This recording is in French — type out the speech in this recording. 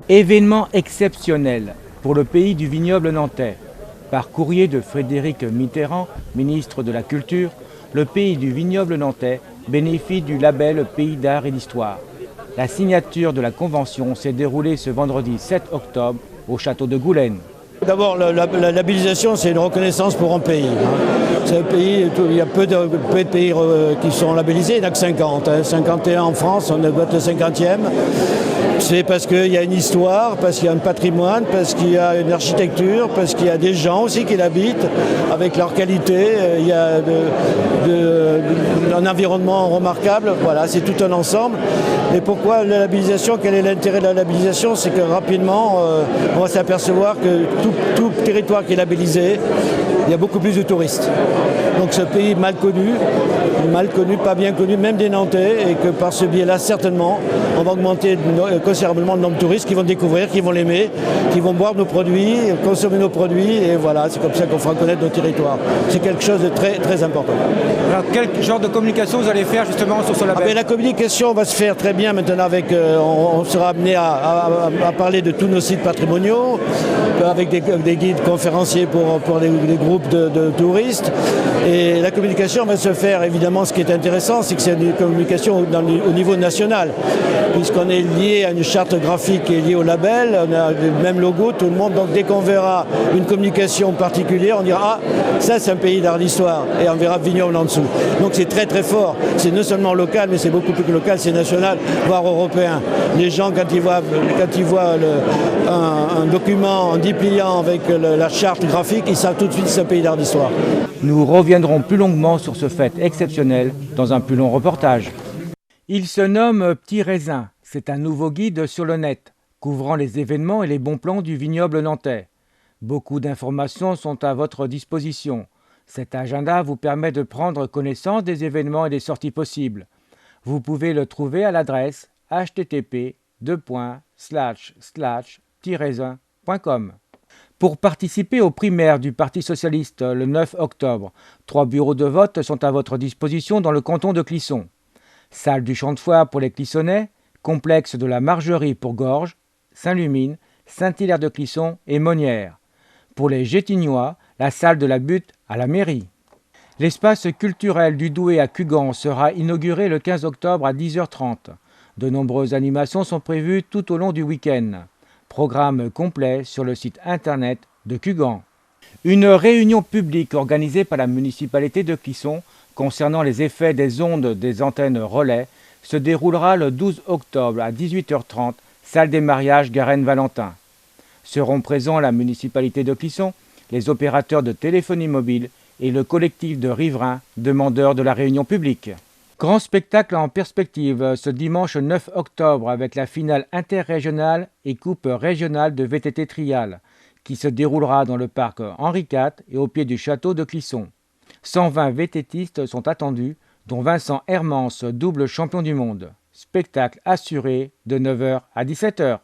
Événement exceptionnel pour le pays du vignoble nantais. Par courrier de Frédéric Mitterrand, ministre de la Culture, le pays du vignoble nantais bénéficie du label Pays d'art et d'histoire. La signature de la convention s'est déroulée ce vendredi 7 octobre au château de Goulaine. D'abord, la labellisation, c'est une reconnaissance pour un pays. C'est un pays, il y a peu de pays qui sont labellisés, il n'y en a que 50. 51 en France, on doit être le 50e. C'est parce qu'il y a une histoire, parce qu'il y a un patrimoine, parce qu'il y a une architecture, parce qu'il y a des gens aussi qui l'habitent, avec leur qualité. Il y a un environnement remarquable. Voilà, c'est tout un ensemble. Et pourquoi la labellisation? Quel est l'intérêt de la labellisation? C'est que rapidement, on va s'apercevoir que tout territoire qui est labellisé, il y a beaucoup plus de touristes. Donc ce pays mal connu, pas bien connu, même des Nantais, et que par ce biais-là, certainement, on va augmenter considérablement le nombre de touristes qui vont découvrir, qui vont l'aimer, qui vont boire nos produits, consommer nos produits, et voilà, c'est comme ça qu'on fera connaître nos territoires. C'est quelque chose de très, très important. Alors quel genre de communication vous allez faire justement sur ce label? La communication va se faire très bien maintenant avec, on sera amené à parler de tous nos sites patrimoniaux, avec des guides conférenciers pour les groupes de touristes. Et la communication va se faire, évidemment, ce qui est intéressant, c'est que c'est une communication au niveau national, puisqu'on est lié à une charte graphique qui est liée au label, on a le même logo, tout le monde. Donc dès qu'on verra une communication particulière, on dira « Ah, ça c'est un pays d'art d'histoire » et on verra vignoble en dessous. Donc c'est très très fort. C'est non seulement local, mais c'est beaucoup plus que local, c'est national, voire européen. Les gens, quand ils voient un document en dépliant avec la charte graphique, ils savent tout de suite que c'est un pays d'art d'histoire. Nous reviendrons plus longuement sur ce fait exceptionnel dans un plus long reportage. Il se nomme Petit Raisin. C'est un nouveau guide sur le net, couvrant les événements et les bons plans du vignoble nantais. Beaucoup d'informations sont à votre disposition. Cet agenda vous permet de prendre connaissance des événements et des sorties possibles. Vous pouvez le trouver à l'adresse http://petit-raisin.com. Pour participer aux primaires du Parti socialiste le 9 octobre, 3 bureaux de vote sont à votre disposition dans le canton de Clisson. Salle du Champ de Foire pour les Clissonnais, complexe de la Margerie pour Gorges, Saint-Lumine, Saint-Hilaire de Clisson et Monnières. Pour les Gétignois, la salle de la Butte à la mairie. L'espace culturel du Douai à Cugand sera inauguré le 15 octobre à 10h30. De nombreuses animations sont prévues tout au long du week-end. Programme complet sur le site internet de Cugand. Une réunion publique organisée par la municipalité de Clisson concernant les effets des ondes des antennes relais se déroulera le 12 octobre à 18h30, salle des mariages Garenne-Valentin. Seront présents la municipalité de Clisson, les opérateurs de téléphonie mobile et le collectif de riverains demandeurs de la réunion publique. Grand spectacle en perspective ce dimanche 9 octobre avec la finale interrégionale et coupe régionale de VTT Trial qui se déroulera dans le parc Henri IV et au pied du château de Clisson. 120 VTTistes sont attendus, dont Vincent Hermance, double champion du monde. Spectacle assuré de 9h à 17h.